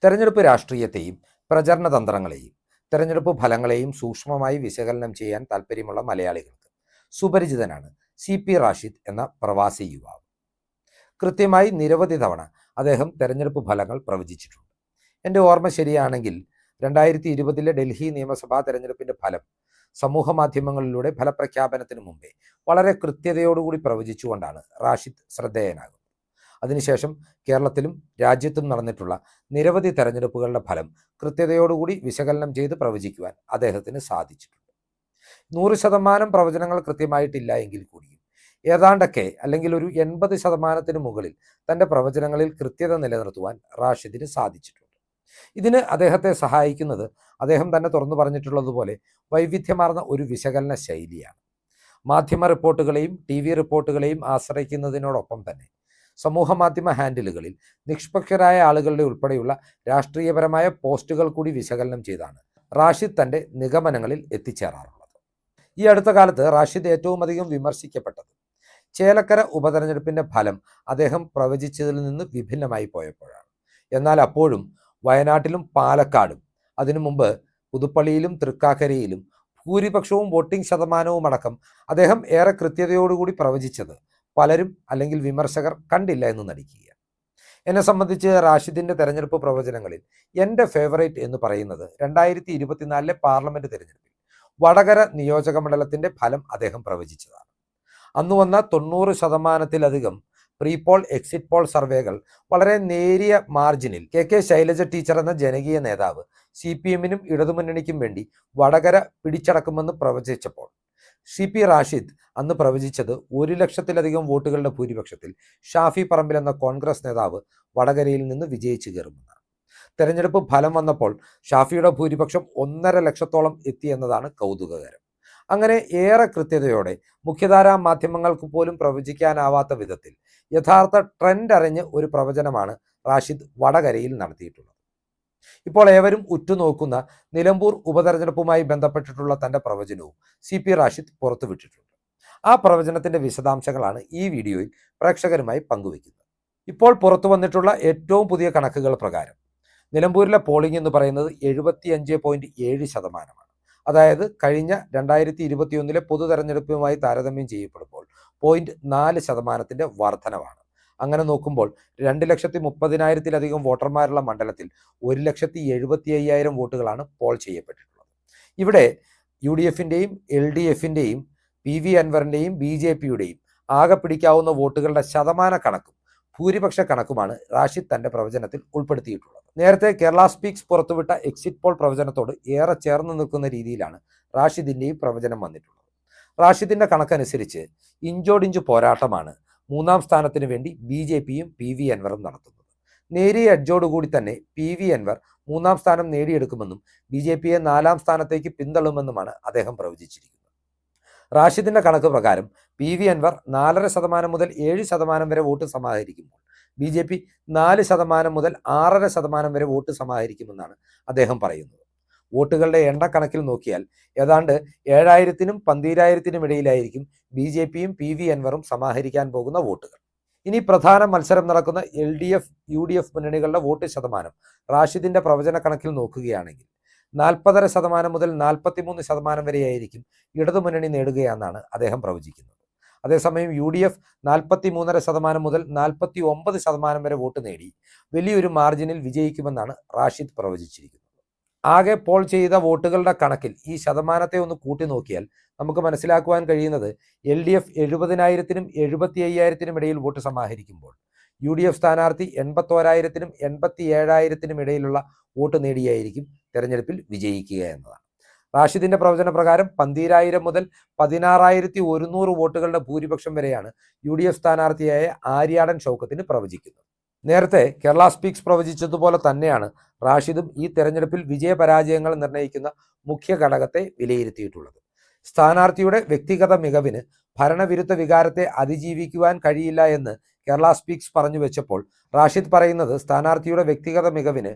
തെരഞ്ഞെടുപ്പ് രാഷ്ട്രീയത്തെയും പ്രചരണ തന്ത്രങ്ങളെയും തെരഞ്ഞെടുപ്പ് ഫലങ്ങളെയും സൂക്ഷ്മമായി വിശകലനം ചെയ്യാൻ താല്പര്യമുള്ള മലയാളികൾക്ക് സുപരിചിതനാണ് CP റാഷിദ് എന്ന പ്രവാസി യുവാവ്. കൃത്യമായി നിരവധി തവണ അദ്ദേഹം തെരഞ്ഞെടുപ്പ് ഫലങ്ങൾ പ്രവചിച്ചിട്ടുണ്ട്. എൻ്റെ ഓർമ്മ ശരിയാണെങ്കിൽ 2020 ഡൽഹി നിയമസഭാ തെരഞ്ഞെടുപ്പിൻ്റെ ഫലം സമൂഹ മാധ്യമങ്ങളിലൂടെ ഫലപ്രഖ്യാപനത്തിന് മുമ്പേ വളരെ കൃത്യതയോടുകൂടി പ്രവചിച്ചുകൊണ്ടാണ് റാഷിദ് ശ്രദ്ധേയനാകുന്നത്. അതിനുശേഷം കേരളത്തിലും രാജ്യത്തും നടന്നിട്ടുള്ള നിരവധി തെരഞ്ഞെടുപ്പുകളുടെ ഫലം കൃത്യതയോടുകൂടി വിശകലനം ചെയ്ത് പ്രവചിക്കുവാൻ അദ്ദേഹത്തിന് സാധിച്ചിട്ടുണ്ട്. 100% പ്രവചനങ്ങൾ കൃത്യമായിട്ടില്ല എങ്കിൽ കൂടിയും ഏതാണ്ടൊക്കെ അല്ലെങ്കിൽ ഒരു 80% മുകളിൽ തൻ്റെ പ്രവചനങ്ങളിൽ കൃത്യത നിലനിർത്തുവാൻ റാഷിദിന് സാധിച്ചിട്ടുണ്ട്. ഇതിന് അദ്ദേഹത്തെ സഹായിക്കുന്നത് അദ്ദേഹം തന്നെ തുറന്നു പറഞ്ഞിട്ടുള്ളതുപോലെ വൈവിധ്യമാർന്ന ഒരു വിശകലന ശൈലിയാണ്. മാധ്യമ റിപ്പോർട്ടുകളെയും TV റിപ്പോർട്ടുകളെയും ആശ്രയിക്കുന്നതിനോടൊപ്പം തന്നെ സമൂഹ മാധ്യമ ഹാൻഡിലുകളിൽ നിഷ്പക്ഷരായ ആളുകളുടെ ഉൾപ്പെടെയുള്ള രാഷ്ട്രീയപരമായ പോസ്റ്റുകൾ കൂടി വിശകലനം ചെയ്താണ് റാഷിദ് തൻ്റെ നിഗമനങ്ങളിൽ എത്തിച്ചേരാറുള്ളത്. ഈ അടുത്ത കാലത്ത് റാഷിദ് ഏറ്റവും അധികം വിമർശിക്കപ്പെട്ടത് ചേലക്കര ഉപതെരഞ്ഞെടുപ്പിൻ്റെ ഫലം അദ്ദേഹം പ്രവചിച്ചതിൽ നിന്ന് വിഭിന്നമായി പോയപ്പോഴാണ്. എന്നാൽ അപ്പോഴും വയനാട്ടിലും പാലക്കാടും അതിനു മുമ്പ് പുതുപ്പള്ളിയിലും തൃക്കാക്കരയിലും ഭൂരിപക്ഷവും വോട്ടിംഗ് ശതമാനവും അടക്കം അദ്ദേഹം ഏറെ കൃത്യതയോടുകൂടി പ്രവചിച്ചത് പലരും അല്ലെങ്കിൽ വിമർശകർ കണ്ടില്ല എന്ന് നടിക്കുകയാണ്. എന്നെ സംബന്ധിച്ച് റാഷിദിൻ്റെ തെരഞ്ഞെടുപ്പ് പ്രവചനങ്ങളിൽ എൻ്റെ ഫേവറേറ്റ് എന്ന് പറയുന്നത് 2024 പാർലമെൻറ്റ് തെരഞ്ഞെടുപ്പിൽ വടകര നിയോജക മണ്ഡലത്തിൻ്റെ ഫലം അദ്ദേഹം പ്രവചിച്ചതാണ്. അന്ന് വന്ന 90%-ലധികം പ്രീപോൾ എക്സിറ്റ് പോൾ സർവേകൾ വളരെ നേരിയ മാർജിനിൽ KK ശൈലജ ടീച്ചർ എന്ന ജനകീയ നേതാവ് CPM-നും ഇടതുമുന്നണിക്കും വേണ്ടി വടകര പിടിച്ചടക്കുമെന്ന് പ്രവചിച്ചപ്പോൾ CP റാഷിദ് അന്ന് പ്രവചിച്ചത് 1,00,000-ലധികം വോട്ടുകളുടെ ഭൂരിപക്ഷത്തിൽ ഷാഫി പറമ്പിൽ എന്ന കോൺഗ്രസ് നേതാവ് വടകരയിൽ നിന്ന് വിജയിച്ചു കയറുമെന്നാണ്. തെരഞ്ഞെടുപ്പ് ഫലം വന്നപ്പോൾ ഷാഫിയുടെ ഭൂരിപക്ഷം 1.5 ലക്ഷത്തോളം എത്തി എന്നതാണ് കൗതുകകരം. അങ്ങനെ ഏറെ കൃത്യതയോടെ മുഖ്യധാരാ മാധ്യമങ്ങൾക്ക് പോലും പ്രവചിക്കാനാവാത്ത വിധത്തിൽ യഥാർത്ഥ ട്രെൻഡ് അറിഞ്ഞ് ഒരു പ്രവചനമാണ് റാഷിദ് വടകരയിൽ നടത്തിയിട്ടുള്ളത്. ഇപ്പോൾ ഏവരും ഉറ്റുനോക്കുന്ന നിലമ്പൂർ ഉപതെരഞ്ഞെടുപ്പുമായി ബന്ധപ്പെട്ടിട്ടുള്ള തൻ്റെ പ്രവചനവും CP റാഷിദ് പുറത്തുവിട്ടിട്ടുണ്ട്. ആ പ്രവചനത്തിൻ്റെ വിശദാംശങ്ങളാണ് ഈ വീഡിയോയിൽ പ്രേക്ഷകരുമായി പങ്കുവയ്ക്കുന്നത്. ഇപ്പോൾ പുറത്തു വന്നിട്ടുള്ള ഏറ്റവും പുതിയ കണക്കുകൾ പ്രകാരം നിലമ്പൂരിലെ പോളിംഗ് എന്ന് പറയുന്നത് 75.7%. അതായത് കഴിഞ്ഞ 2021 പൊതു തെരഞ്ഞെടുപ്പുമായി താരതമ്യം ചെയ്യപ്പെടുമ്പോൾ 0.4% വർധനവാണ്. അങ്ങനെ നോക്കുമ്പോൾ 2,30,000-ലധികം വോട്ടർമാരുള്ള മണ്ഡലത്തിൽ 1,75,000 വോട്ടുകളാണ് പോൾ ചെയ്യപ്പെട്ടിട്ടുള്ളത്. ഇവിടെ UDF-ൻ്റെയും LDF-ൻ്റെയും PV അൻവറിൻ്റെയും BJP-യുടെയും ആകെ പിടിക്കാവുന്ന വോട്ടുകളുടെ ശതമാന കണക്കും ഭൂരിപക്ഷ കണക്കുമാണ് റാഷിദ് തൻ്റെ പ്രവചനത്തിൽ ഉൾപ്പെടുത്തിയിട്ടുള്ളത്. നേരത്തെ കേരള സ്പീക്സ് പുറത്തുവിട്ട എക്സിറ്റ് പോൾ പ്രവചനത്തോട് ഏറെ ചേർന്ന് നിൽക്കുന്ന രീതിയിലാണ് റാഷിദിൻ്റെയും പ്രവചനം വന്നിട്ടുള്ളത്. റാഷിദിൻ്റെ കണക്കനുസരിച്ച് ഇഞ്ചോടിഞ്ച് പോരാട്ടമാണ് 3-ാം സ്ഥാനത്തിന് വേണ്ടി BJP-യും PV അൻവറും നടത്തുന്നത്. നേരിയ എഡ്ജോടുകൂടി തന്നെ PV അൻവർ 3-ാം സ്ഥാനം നേടിയെടുക്കുമെന്നും BJP-യെ 4-ാം സ്ഥാനത്തേക്ക് പിന്തള്ളുമെന്നുമാണ് അദ്ദേഹം പ്രവചിച്ചിരിക്കുന്നത്. റാഷിദിൻ്റെ കണക്ക് പ്രകാരം PV അൻവർ 4.5% മുതൽ 7% വരെ വോട്ട് സമാഹരിക്കുമ്പോൾ BJP 4% മുതൽ 6.5% വരെ വോട്ട് സമാഹരിക്കുമെന്നാണ് അദ്ദേഹം പറയുന്നത്. വോട്ടുകളുടെ എണ്ണക്കണക്കിൽ നോക്കിയാൽ ഏതാണ്ട് 7,000-നും 12,000-നും ഇടയിലായിരിക്കും BJP-യും PV അൻവറും സമാഹരിക്കാൻ പോകുന്ന വോട്ടുകൾ. ഇനി പ്രധാന മത്സരം നടക്കുന്ന LDF UDF മുന്നണികളുടെ വോട്ട് ശതമാനം റാഷിദിൻ്റെ പ്രവചന കണക്കിൽ നോക്കുകയാണെങ്കിൽ 40.5% മുതൽ 43% വരെയായിരിക്കും ഇടതുമുന്നണി നേടുകയെന്നാണ് അദ്ദേഹം പ്രവചിക്കുന്നത്. അതേസമയം UDF 43.5% മുതൽ 49% വരെ വോട്ട് നേടി വലിയൊരു മാർജിനിൽ വിജയിക്കുമെന്നാണ് റാഷിദ് പ്രവചിച്ചിരിക്കുന്നത്. ആകെ പോൾ ചെയ്ത വോട്ടുകളുടെ കണക്കിൽ ഈ ശതമാനത്തെ ഒന്ന് കൂട്ടി നോക്കിയാൽ നമുക്ക് മനസ്സിലാക്കുവാൻ കഴിയുന്നത് LDF 70,000-നും 75,000-നും ഇടയിൽ വോട്ട് സമാഹരിക്കുമ്പോൾ UDF സ്ഥാനാർത്ഥി 81,000-നും 87,000-നും ഇടയിലുള്ള വോട്ട് നേടിയായിരിക്കും തെരഞ്ഞെടുപ്പിൽ വിജയിക്കുക എന്നതാണ്. റാഷിദിൻ്റെ പ്രവചന പ്രകാരം 12,000 മുതൽ 16,100 വോട്ടുകളുടെ ഭൂരിപക്ഷം വരെയാണ് UDF സ്ഥാനാർത്ഥിയായ ആര്യാടൻ ഷൗക്കത്തിന് പ്രവചിക്കുന്നത്. നേരത്തെ കേരള സ്പീക്സ് പ്രവചിച്ചതുപോലെ തന്നെയാണ് റാഷിദും ഈ തെരഞ്ഞെടുപ്പിൽ വിജയപരാജയങ്ങൾ നിർണ്ണയിക്കുന്ന മുഖ്യ ഘടകത്തെ വിലയിരുത്തിയിട്ടുള്ളത്. സ്ഥാനാർത്ഥിയുടെ വ്യക്തിഗത മികവിന് ഭരണവിരുദ്ധ വികാരത്തെ അതിജീവിക്കുവാൻ കഴിയില്ല എന്ന് കേരള സ്പീക്സ് പറഞ്ഞു വെച്ചപ്പോൾ റാഷിദ് പറയുന്നത് സ്ഥാനാർത്ഥിയുടെ വ്യക്തിഗത മികവിന്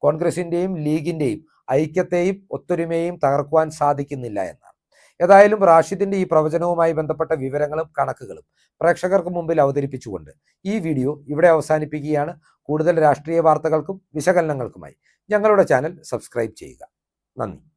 കോൺഗ്രസിൻ്റെയും ലീഗിൻ്റെയും ഐക്യത്തെയും ഒത്തൊരുമയെയും തകർക്കുവാൻ സാധിക്കുന്നില്ല എന്നാണ്. ഏതായാലും റാഷിദിൻ്റെ ഈ പ്രവചനവുമായി ബന്ധപ്പെട്ട വിവരങ്ങളും കണക്കുകളും പ്രേക്ഷകർക്ക് മുമ്പിൽ അവതരിപ്പിച്ചുകൊണ്ട് ഈ വീഡിയോ ഇവിടെ അവസാനിപ്പിക്കുകയാണ്. കൂടുതൽ രാഷ്ട്രീയ വാർത്തകൾക്കും വിശകലനങ്ങൾക്കുമായി ഞങ്ങളുടെ ചാനൽ സബ്സ്ക്രൈബ് ചെയ്യുക. നന്ദി.